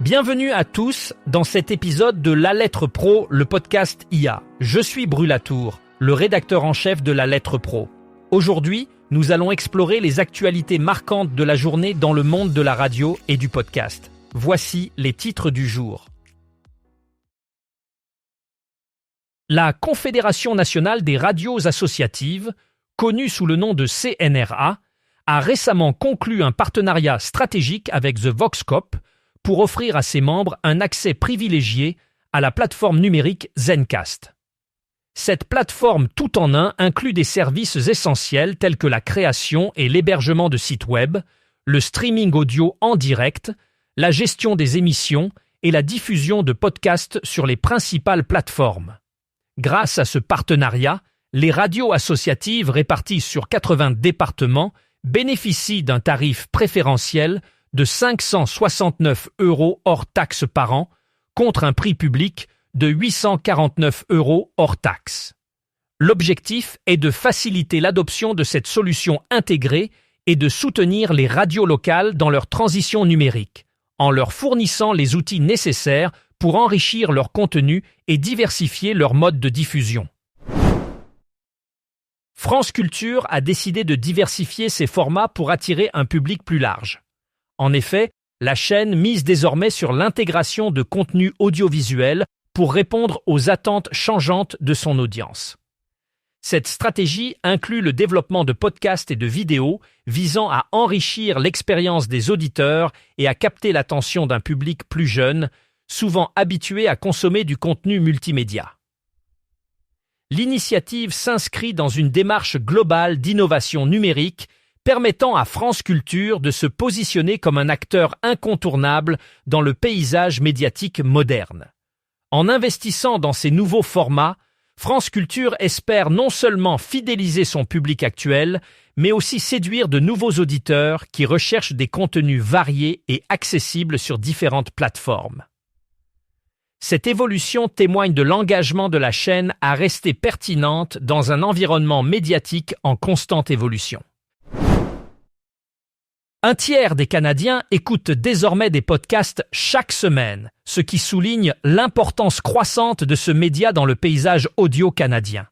Bienvenue à tous dans cet épisode de La Lettre Pro, le podcast IA. Je suis Brulatour, le rédacteur en chef de La Lettre Pro. Aujourd'hui, nous allons explorer les actualités marquantes de la journée dans le monde de la radio et du podcast. Voici les titres du jour. La Confédération nationale des radios associatives, connue sous le nom de CNRA, a récemment conclu un partenariat stratégique avec The Voxcop pour offrir à ses membres un accès privilégié à la plateforme numérique Zencast. Cette plateforme tout en un inclut des services essentiels tels que la création et l'hébergement de sites web, le streaming audio en direct, la gestion des émissions et la diffusion de podcasts sur les principales plateformes. Grâce à ce partenariat, les radios associatives réparties sur 80 départements bénéficient d'un tarif préférentiel de 569 € hors taxes par an, contre un prix public de 849 € hors taxes. L'objectif est de faciliter l'adoption de cette solution intégrée et de soutenir les radios locales dans leur transition numérique, en leur fournissant les outils nécessaires pour enrichir leur contenu et diversifier leur mode de diffusion. France Culture a décidé de diversifier ses formats pour attirer un public plus large. En effet, la chaîne mise désormais sur l'intégration de contenus audiovisuels pour répondre aux attentes changeantes de son audience. Cette stratégie inclut le développement de podcasts et de vidéos visant à enrichir l'expérience des auditeurs et à capter l'attention d'un public plus jeune, souvent habitué à consommer du contenu multimédia. L'initiative s'inscrit dans une démarche globale d'innovation numérique permettant à France Culture de se positionner comme un acteur incontournable dans le paysage médiatique moderne. En investissant dans ces nouveaux formats, France Culture espère non seulement fidéliser son public actuel, mais aussi séduire de nouveaux auditeurs qui recherchent des contenus variés et accessibles sur différentes plateformes. Cette évolution témoigne de l'engagement de la chaîne à rester pertinente dans un environnement médiatique en constante évolution. Un tiers des Canadiens écoutent désormais des podcasts chaque semaine, ce qui souligne l'importance croissante de ce média dans le paysage audio canadien.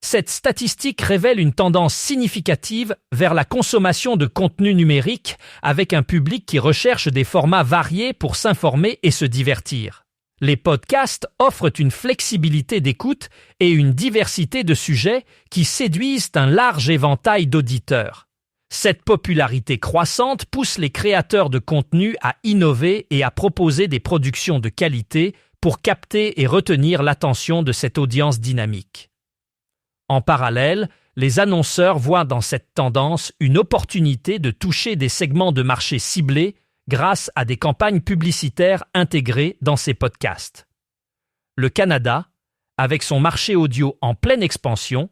Cette statistique révèle une tendance significative vers la consommation de contenu numérique avec un public qui recherche des formats variés pour s'informer et se divertir. Les podcasts offrent une flexibilité d'écoute et une diversité de sujets qui séduisent un large éventail d'auditeurs. Cette popularité croissante pousse les créateurs de contenu à innover et à proposer des productions de qualité pour capter et retenir l'attention de cette audience dynamique. En parallèle, les annonceurs voient dans cette tendance une opportunité de toucher des segments de marché ciblés grâce à des campagnes publicitaires intégrées dans ces podcasts. Le Canada, avec son marché audio en pleine expansion,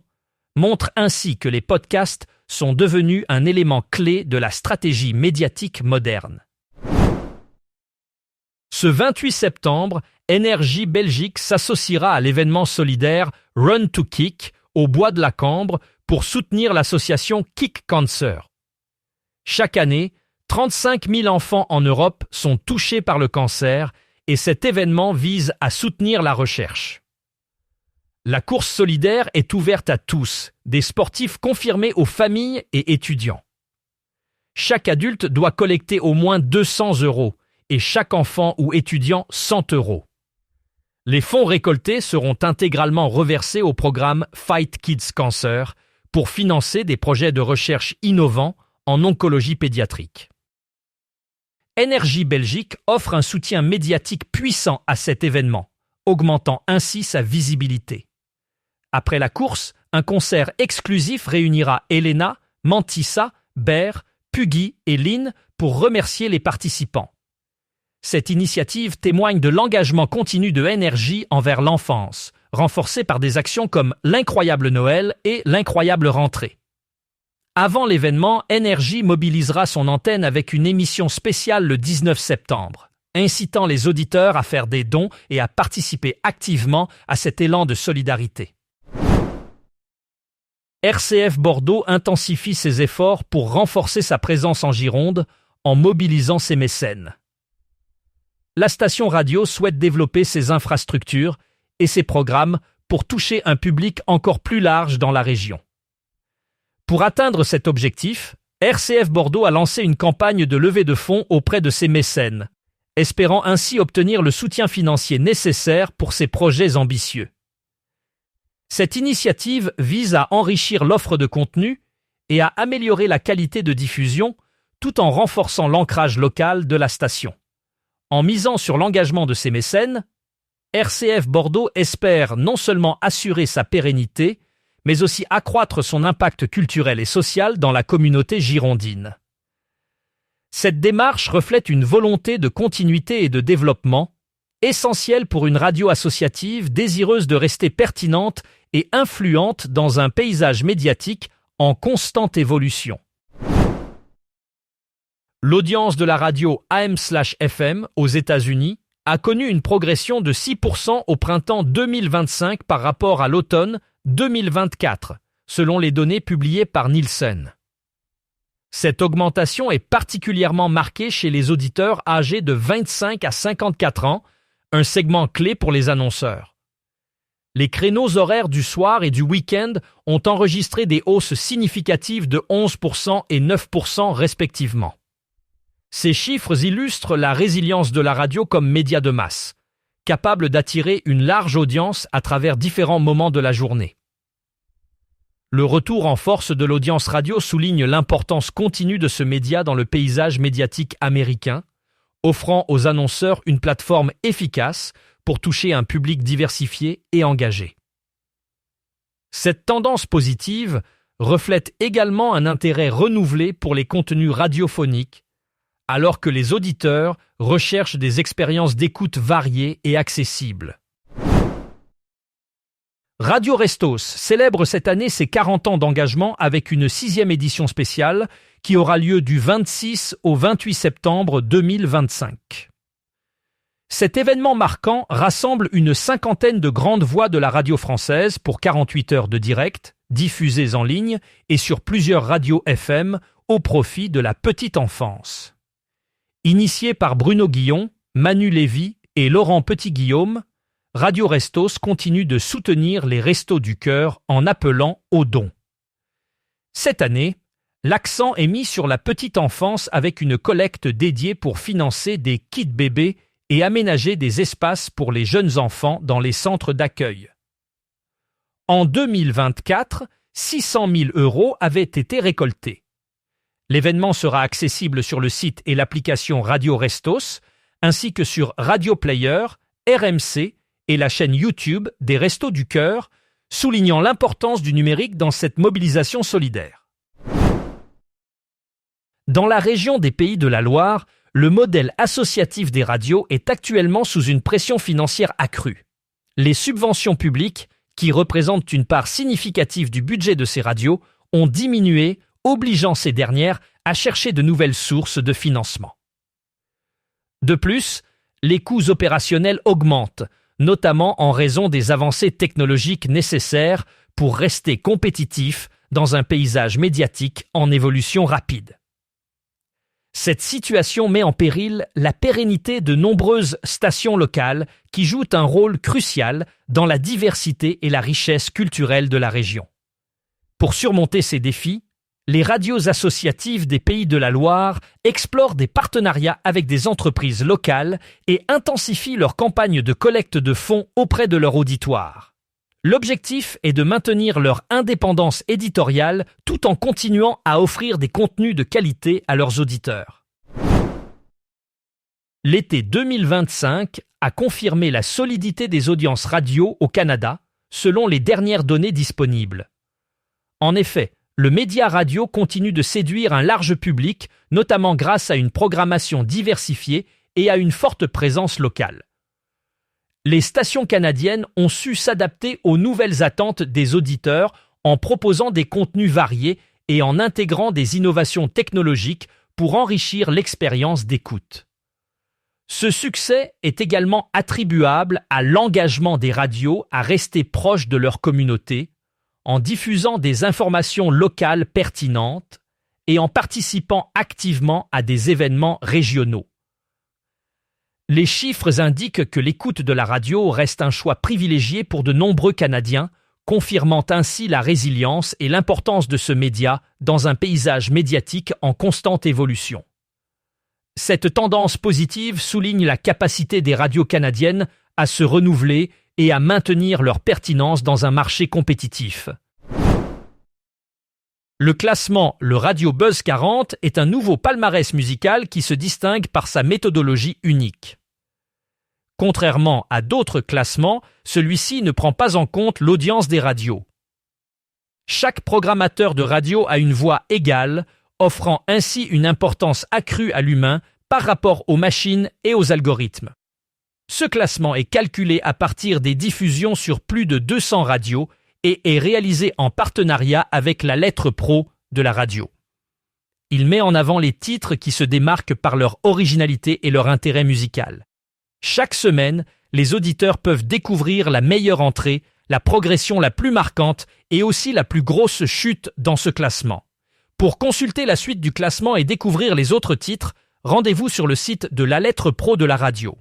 montre ainsi que les podcasts sont devenus un élément clé de la stratégie médiatique moderne. Ce 28 septembre, Énergie Belgique s'associera à l'événement solidaire Run to Kick au Bois de la Cambre pour soutenir l'association Kick Cancer. Chaque année, 35 000 enfants en Europe sont touchés par le cancer et cet événement vise à soutenir la recherche. La course solidaire est ouverte à tous, des sportifs confirmés aux familles et étudiants. Chaque adulte doit collecter au moins 200 € et chaque enfant ou étudiant 100 €. Les fonds récoltés seront intégralement reversés au programme Fight Kids Cancer pour financer des projets de recherche innovants en oncologie pédiatrique. Énergie Belgique offre un soutien médiatique puissant à cet événement, augmentant ainsi sa visibilité. Après la course, un concert exclusif réunira Elena, Mantissa, Ber, Puggy et Lynn pour remercier les participants. Cette initiative témoigne de l'engagement continu de Énergie envers l'enfance, renforcé par des actions comme l'Incroyable Noël et l'Incroyable Rentrée. Avant l'événement, Énergie mobilisera son antenne avec une émission spéciale le 19 septembre, incitant les auditeurs à faire des dons et à participer activement à cet élan de solidarité. RCF Bordeaux intensifie ses efforts pour renforcer sa présence en Gironde en mobilisant ses mécènes. la station radio souhaite développer ses infrastructures et ses programmes pour toucher un public encore plus large dans la région. Pour atteindre cet objectif, RCF Bordeaux a lancé une campagne de levée de fonds auprès de ses mécènes, espérant ainsi obtenir le soutien financier nécessaire pour ses projets ambitieux. Cette initiative vise à enrichir l'offre de contenu et à améliorer la qualité de diffusion tout en renforçant l'ancrage local de la station. En misant sur l'engagement de ses mécènes, RCF Bordeaux espère non seulement assurer sa pérennité, mais aussi accroître son impact culturel et social dans la communauté girondine. Cette démarche reflète une volonté de continuité et de développement, essentielle pour une radio associative désireuse de rester pertinente et influente dans un paysage médiatique en constante évolution. L'audience de la radio AM/FM aux États-Unis a connu une progression de 6% au printemps 2025 par rapport à l'automne 2024, selon les données publiées par Nielsen. Cette augmentation est particulièrement marquée chez les auditeurs âgés de 25 à 54 ans, un segment clé pour les annonceurs. Les créneaux horaires du soir et du week-end ont enregistré des hausses significatives de 11% et 9% respectivement. Ces chiffres illustrent la résilience de la radio comme média de masse, capable d'attirer une large audience à travers différents moments de la journée. Le retour en force de l'audience radio souligne l'importance continue de ce média dans le paysage médiatique américain, offrant aux annonceurs une plateforme efficace pour toucher un public diversifié et engagé. Cette tendance positive reflète également un intérêt renouvelé pour les contenus radiophoniques, alors que les auditeurs recherchent des expériences d'écoute variées et accessibles. Radio Restos célèbre cette année ses 40 ans d'engagement avec une 6e édition spéciale qui aura lieu du 26 au 28 septembre 2025. Cet événement marquant rassemble une 50aine de grandes voix de la radio française pour 48 heures de direct, diffusées en ligne et sur plusieurs radios FM au profit de la petite enfance. Initié par Bruno Guillon, Manu Lévy et Laurent Petit-Guillaume, Radio Restos continue de soutenir les Restos du Cœur en appelant aux dons. Cette année, l'accent est mis sur la petite enfance avec une collecte dédiée pour financer des kits bébés et aménager des espaces pour les jeunes enfants dans les centres d'accueil. En 2024, 600 000 € avaient été récoltés. L'événement sera accessible sur le site et l'application Radio Restos, ainsi que sur Radio Player, RMC et la chaîne YouTube des Restos du Cœur, soulignant l'importance du numérique dans cette mobilisation solidaire. Dans la région des Pays de la Loire, le modèle associatif des radios est actuellement sous une pression financière accrue. Les subventions publiques, qui représentent une part significative du budget de ces radios, ont diminué, obligeant ces dernières à chercher de nouvelles sources de financement. De plus, les coûts opérationnels augmentent, notamment en raison des avancées technologiques nécessaires pour rester compétitifs dans un paysage médiatique en évolution rapide. Cette situation met en péril la pérennité de nombreuses stations locales qui jouent un rôle crucial dans la diversité et la richesse culturelle de la région. Pour surmonter ces défis, les radios associatives des Pays de la Loire explorent des partenariats avec des entreprises locales et intensifient leur campagne de collecte de fonds auprès de leur auditoire. L'objectif est de maintenir leur indépendance éditoriale tout en continuant à offrir des contenus de qualité à leurs auditeurs. L'été 2025 a confirmé la solidité des audiences radio au Canada, selon les dernières données disponibles. En effet, le média radio continue de séduire un large public, notamment grâce à une programmation diversifiée et à une forte présence locale. Les stations canadiennes ont su s'adapter aux nouvelles attentes des auditeurs en proposant des contenus variés et en intégrant des innovations technologiques pour enrichir l'expérience d'écoute. Ce succès est également attribuable à l'engagement des radios à rester proches de leur communauté, en diffusant des informations locales pertinentes et en participant activement à des événements régionaux. Les chiffres indiquent que l'écoute de la radio reste un choix privilégié pour de nombreux Canadiens, confirmant ainsi la résilience et l'importance de ce média dans un paysage médiatique en constante évolution. Cette tendance positive souligne la capacité des radios canadiennes à se renouveler et à maintenir leur pertinence dans un marché compétitif. Le classement Le Radio Buzz 40 est un nouveau palmarès musical qui se distingue par sa méthodologie unique. Contrairement à d'autres classements, celui-ci ne prend pas en compte l'audience des radios. Chaque programmateur de radio a une voix égale, offrant ainsi une importance accrue à l'humain par rapport aux machines et aux algorithmes. Ce classement est calculé à partir des diffusions sur plus de 200 radios et est réalisé en partenariat avec la lettre pro de la radio. Il met en avant les titres qui se démarquent par leur originalité et leur intérêt musical. Chaque semaine, les auditeurs peuvent découvrir la meilleure entrée, la progression la plus marquante et aussi la plus grosse chute dans ce classement. Pour consulter la suite du classement et découvrir les autres titres, rendez-vous sur le site de la lettre pro de la radio.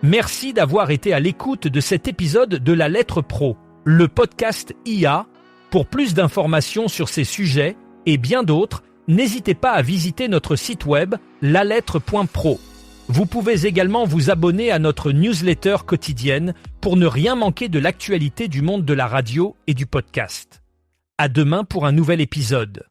Merci d'avoir été à l'écoute de cet épisode de La Lettre Pro, le podcast IA. Pour plus d'informations sur ces sujets et bien d'autres, n'hésitez pas à visiter notre site web lalettre.pro. Vous pouvez également vous abonner à notre newsletter quotidienne pour ne rien manquer de l'actualité du monde de la radio et du podcast. À demain pour un nouvel épisode.